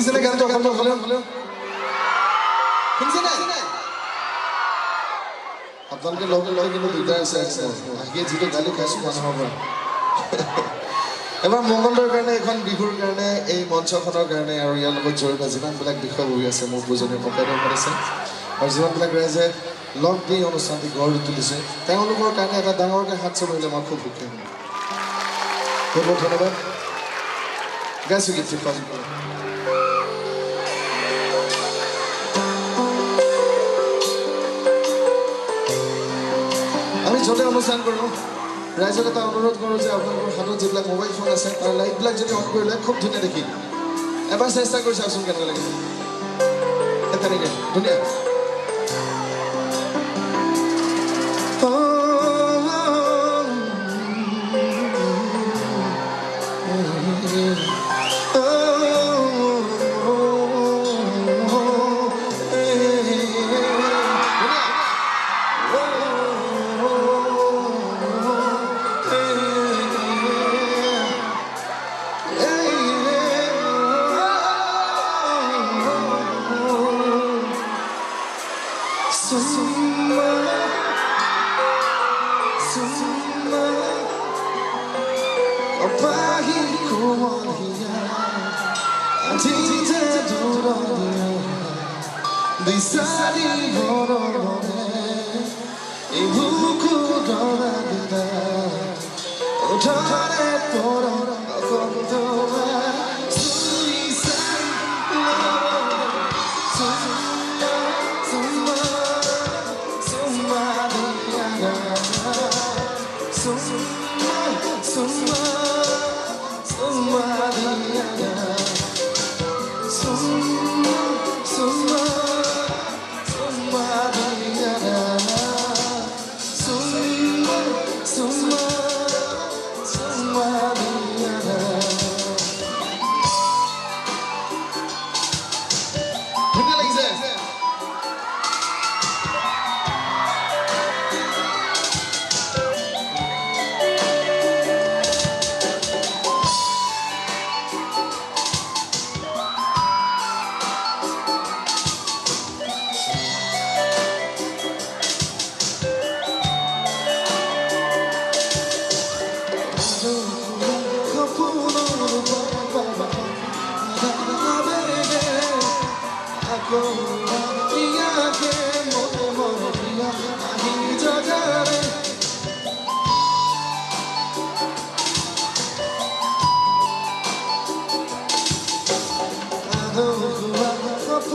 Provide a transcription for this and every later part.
শুনিছেনে গানটো অকণমান হ'লেও শুনিছেনে আপোনালোকে লগে লগে কিন্তু দিগদাৰ আছে আগে যিটো গালি খাইছোঁ মানুহৰ পৰা এবাৰ মংগলদৈৰ কাৰণে এখন বিহুৰ কাৰণে এই মঞ্চখনৰ কাৰণে আৰু ইয়াৰ লগত জড়িত যিমানবিলাক বিষয়ববী আছে মোৰ পূজনীয় ককাইদেউ আছে আৰু যিমানবিলাক ৰাইজে লগ দি অনুষ্ঠানটি গঢ় তুলিছে তেওঁলোকৰ কাৰণে এটা ডাঙৰকৈ হাত চলিলে মই খুব সুখী হ'ম বহুত বহুত ধন্যবাদ গাইছোঁ গীতটি ফাজিল কৰোঁ আমি য'তে অনুষ্ঠান কৰোঁ ৰাইজক এটা অনুৰোধ কৰোঁ যে আপোনালোকৰ হাতত যিবিলাক মোবাইল ফোন আছে তাৰ লাইটবিলাক যদি অন কৰিলে খুব ধুনীয়া দেখি এবাৰ চেষ্টা কৰি চাওকচোন কেনেকুৱা লাগে তেনেকৈ ধুনীয়া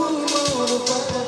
I know who I